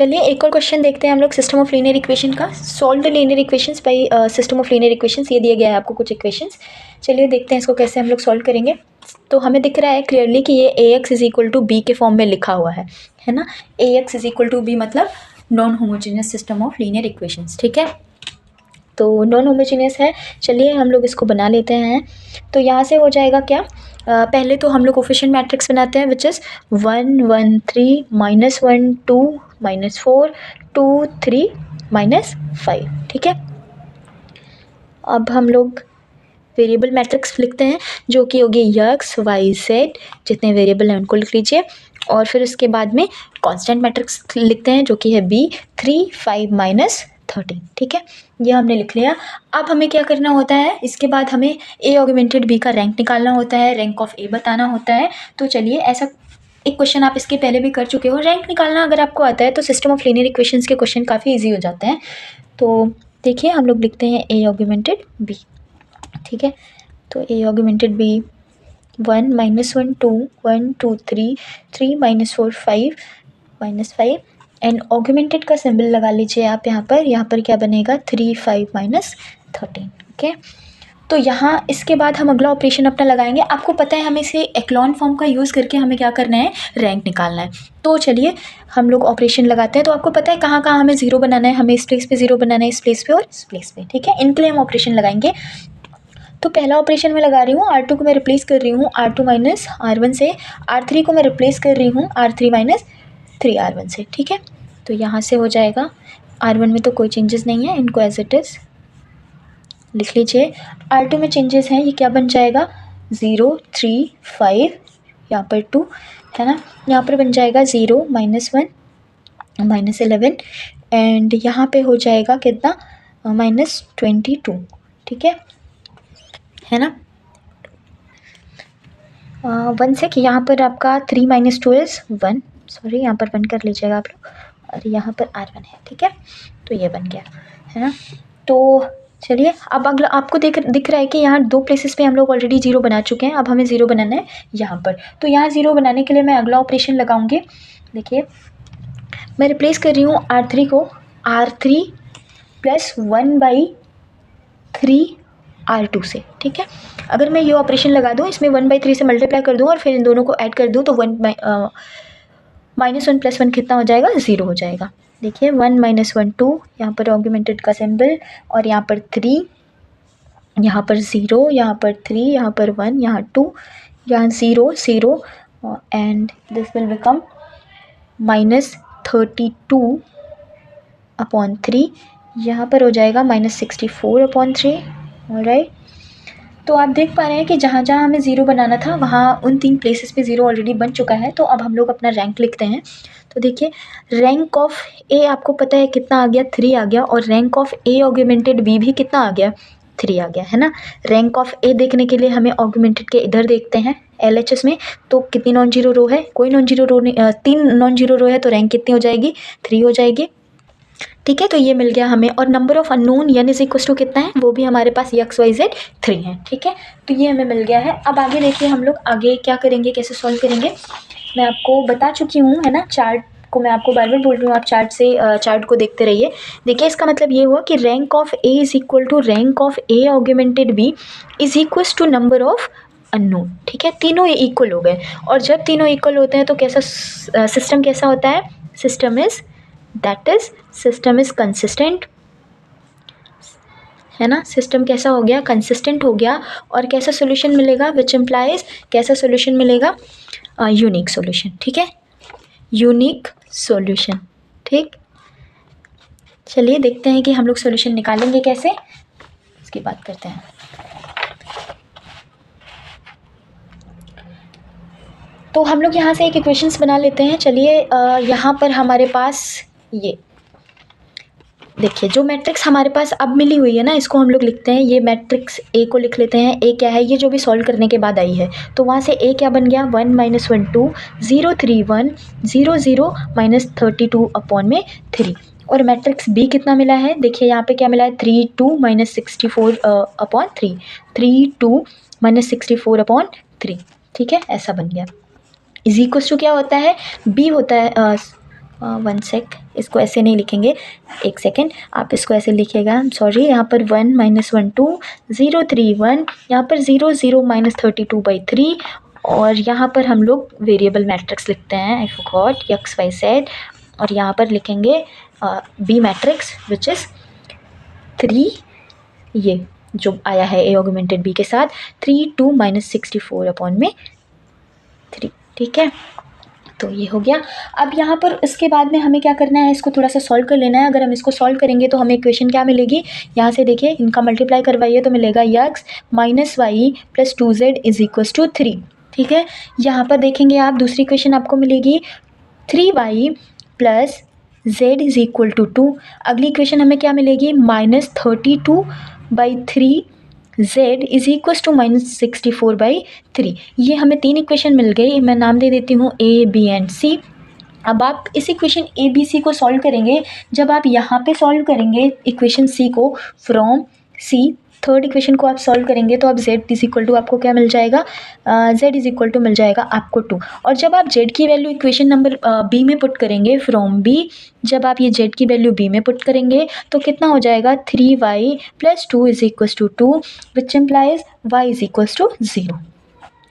चलिए एक और क्वेश्चन देखते हैं हम लोग सिस्टम ऑफ लीनियर इक्वेशन का। Solve the linear equations by system of linear equations. ये दिया गया है आपको कुछ इक्वेशंस। चलिए देखते हैं इसको कैसे हम लोग सॉल्व करेंगे। तो हमें दिख रहा है क्लियरली कि ये A X is equal to B के फॉर्म में लिखा हुआ है ना। A X is equal to B मतलब non homogeneous system of linear equations, ठीक है। तो नॉन होमोजेनियस है। चलिए हम लोग इसको बना लेते हैं। तो यहाँ से हो जाएगा क्या, पहले तो हम लोग कोफिशिएंट मैट्रिक्स बनाते हैं विच इज़ 1 1 3 -1 2 -4 2 3 -5, ठीक है। अब हम लोग वेरिएबल मैट्रिक्स लिखते हैं जो कि होगी यक्स वाई जेड, जितने वेरिएबल हैं उनको लिख लीजिए। और फिर उसके बाद में कांस्टेंट मैट्रिक्स लिखते हैं जो कि है बी 3 5 -13, ठीक है। ये हमने लिख लिया। अब हमें क्या करना होता है, इसके बाद हमें ए ऑगमेंटेड बी का रैंक निकालना होता है, रैंक ऑफ ए बताना होता है। तो चलिए ऐसा एक क्वेश्चन आप इसके पहले भी कर चुके हो। रैंक निकालना अगर आपको आता है तो सिस्टम ऑफ लीनियर इक्वेशंस के क्वेश्चन काफ़ी ईजी हो जाते हैं। तो देखिए हम लोग लिखते हैं ए ऑगमेंटेड बी, ठीक है। तो ए ऑगमेंटेड बी 1 -1 2 1 2 3 3 -4 5 -5 एंड ऑगमेंटेड का सिंबल लगा लीजिए आप यहाँ पर क्या बनेगा 3 5 -13, ओके। तो यहाँ इसके बाद हम अगला ऑपरेशन अपना लगाएंगे। आपको पता है हमें इसे एक्लॉन फॉर्म का यूज़ करके हमें क्या करना है, रैंक निकालना है। तो चलिए हम लोग ऑपरेशन लगाते हैं। तो आपको पता है कहाँ कहाँ हमें ज़ीरो बनाना है, हमें इस प्लेस पे ज़ीरो बनाना है, इस प्लेस पे और इस प्लेस पे, ठीक है। इनके लिए हम ऑपरेशन लगाएंगे। तो पहला ऑपरेशन मैं लगा रही हूँ, R2 को मैं रिप्लेस कर रही हूँ R2 माइनस R1 से, R3 को मैं रिप्लेस कर रही हूँ R3 माइनस 3R1 से, ठीक है। तो यहाँ से हो जाएगा R1 में तो कोई चेंजेस नहीं है, इनको एज इट इज़ लिख लीजिए। R2 में चेंजेस हैं, ये क्या बन जाएगा 0 3 5, यहाँ पर 2 है ना। यहाँ पर बन जाएगा 0 -1 -11 एंड यहाँ पे हो जाएगा कितना -22, ठीक है ना। 1 से कि यहाँ पर आपका 3 -2 इज़ 1, सॉरी यहाँ पर 1 कर लीजिएगा आप लोग, और यहाँ पर R1 है, ठीक है। तो ये बन गया है ना। तो चलिए अब अगला आपको दिख रहा है कि यहाँ दो प्लेसेस पे हम लोग ऑलरेडी ज़ीरो बना चुके हैं। अब हमें ज़ीरो बनाना है यहाँ पर। तो यहाँ ज़ीरो बनाने के लिए मैं अगला ऑपरेशन लगाऊंगी। देखिए मैं रिप्लेस कर रही हूँ R3 को R3 + 1/3 R2 से, ठीक है। अगर मैं ये ऑपरेशन लगा दूँ, इसमें 1/3 से मल्टीप्लाई कर दूँ और फिर इन दोनों को ऐड कर दूँ तो -1 + 1 कितना हो जाएगा, 0 हो जाएगा। देखिए 1 -1 2, यहाँ पर ऑगमेंटेड का सिंबल, और यहाँ पर 3, यहाँ पर 0, यहाँ पर 3, यहाँ पर 1, यहाँ 2, यहाँ 0 0 एंड दिस विल बिकम -32/3, यहाँ पर हो जाएगा -64/3, ऑलराइट। तो आप देख पा रहे हैं कि जहाँ जहाँ हमें ज़ीरो बनाना था वहाँ उन 3 प्लेसेस पे ज़ीरो ऑलरेडी बन चुका है। तो अब हम लोग अपना रैंक लिखते हैं। तो देखिए रैंक ऑफ ए आपको पता है कितना आ गया, 3 आ गया, और rank of A augmented B भी कितना आ गया, 3 आ गया, है ना। रैंक ऑफ ए देखने के लिए हमें ऑगमेंटेड के इधर देखते हैं LHS में। तो कितनी नॉन जीरो रो है, कोई नॉन जीरो रो नहीं, 3 नॉन जीरो रो है, तो रैंक कितनी हो जाएगी, 3 हो जाएगी, ठीक है। तो ये मिल गया हमें। और नंबर ऑफ अननोन यानी इज इक्वल टू कितना है, वो भी हमारे पास XYZ 3 है, ठीक है। तो ये हमें मिल गया है। अब आगे देखिए हम लोग आगे क्या करेंगे, कैसे सॉल्व करेंगे, मैं आपको बता चुकी हूँ, है ना। चार्ट को मैं आपको बार बार बोल रही हूँ, आप चार्ट को देखते रहिए। देखिए इसका मतलब ये हुआ कि rank of A is equal to rank of A augmented B is equal to number of unknown, ठीक है। तीनों ये इक्वल हो गए, और जब तीनों इक्वल होते हैं तो कैसा सिस्टम कैसा होता है, सिस्टम इज कंसिस्टेंट, है ना। सिस्टम कैसा हो गया, कंसिस्टेंट हो गया। और कैसा सोल्यूशन मिलेगा, विच इम्प्लाइज कैसा सोल्यूशन मिलेगा, यूनिक सोल्यूशन, ठीक है, यूनिक सोल्यूशन, ठीक। चलिए देखते हैं कि हम लोग सोल्यूशन निकालेंगे कैसे, इसकी बात करते हैं। तो हम लोग यहाँ से एक इक्वेशंस बना लेते हैं। चलिए यहाँ पर हमारे पास ये देखिए जो मैट्रिक्स हमारे पास अब मिली हुई है ना, इसको हम लोग लिखते हैं, ये मैट्रिक्स ए को लिख लेते हैं। ए क्या है, ये जो भी सॉल्व करने के बाद आई है। तो वहाँ से ए क्या बन गया, 1 -1 2 0 3 1 0 0 -32/3। और मैट्रिक्स बी कितना मिला है, देखिए यहाँ पे क्या मिला है, 3 2 -64/3 3 2 -64/3, ठीक है, ऐसा बन गया। इज इक्वल टू क्या होता है, बी होता है वन सेक, इसको ऐसे नहीं लिखेंगे, एक सेकेंड, आप इसको ऐसे लिखिएगा, सॉरी, यहाँ पर 1 - 1 2 0 3 1, यहाँ पर 0 0 -32/3, और यहाँ पर हम लोग वेरिएबल मैट्रिक्स लिखते हैं, I forgot, x y z, और यहाँ पर लिखेंगे बी मैट्रिक्स विच इज़ 3, ये जो आया है ए ऑगमेंटेड बी के साथ 3 2 -64/3, ठीक है। तो ये हो गया। अब यहाँ पर इसके बाद में हमें क्या करना है, इसको थोड़ा सा सॉल्व कर लेना है। अगर हम इसको सॉल्व करेंगे तो हमें इक्वेशन क्या मिलेगी, यहाँ से देखिए, इनका मल्टीप्लाई करवाइए तो मिलेगा x - y + 2z = 3, ठीक है। यहाँ पर देखेंगे आप, दूसरी इक्वेशन आपको मिलेगी 3y + z = 2। अगली इक्वेशन हमें क्या मिलेगी, -32/3 z = -64/3। ये हमें 3 इक्वेशन मिल गई। मैं नाम दे देती हूँ A, B एंड C। अब आप इस इक्वेशन ए बी सी को सॉल्व करेंगे। जब आप यहाँ पे सॉल्व करेंगे इक्वेशन सी को, फ्रॉम सी थर्ड इक्वेशन को आप सॉल्व करेंगे तो आप z = आपको क्या मिल जाएगा, z = मिल जाएगा आपको 2। और जब आप z की वैल्यू इक्वेशन नंबर बी में पुट करेंगे, फ्रॉम बी, जब आप ये z की वैल्यू बी में पुट करेंगे तो कितना हो जाएगा, 3y + 2 = 2, विच इम्प्लाइज y = 0,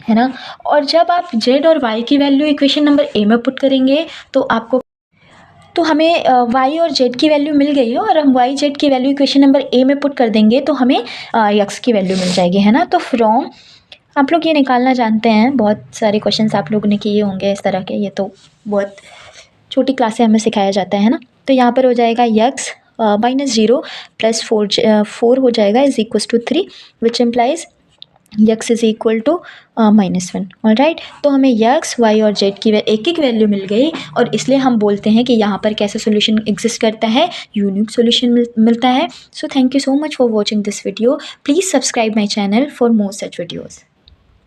है ना। और जब आप z और y की वैल्यू इक्वेशन नंबर ए में पुट करेंगे तो आपको, तो हमें y और z की वैल्यू मिल गई है, और हम y z की वैल्यू इक्वेशन नंबर ए में पुट कर देंगे तो हमें x की वैल्यू मिल जाएगी, है ना। तो फ्रॉम, आप लोग ये निकालना जानते हैं, बहुत सारे क्वेश्चंस आप लोगों ने किए होंगे इस तरह के, ये तो बहुत छोटी क्लास से हमें सिखाया जाता है ना। तो यहाँ पर हो जाएगा x -0 + 4 हो जाएगा = 3, विच इम्प्लाइज x = -1, ऑलराइट। तो हमें x, y और z की एक एक वैल्यू मिल गई, और इसलिए हम बोलते हैं कि यहाँ पर कैसा सोल्यूशन एग्जिस्ट करता है, यूनिक सोल्यूशन मिलता है। So thank you so much for watching this video. Please subscribe my channel for more such videos.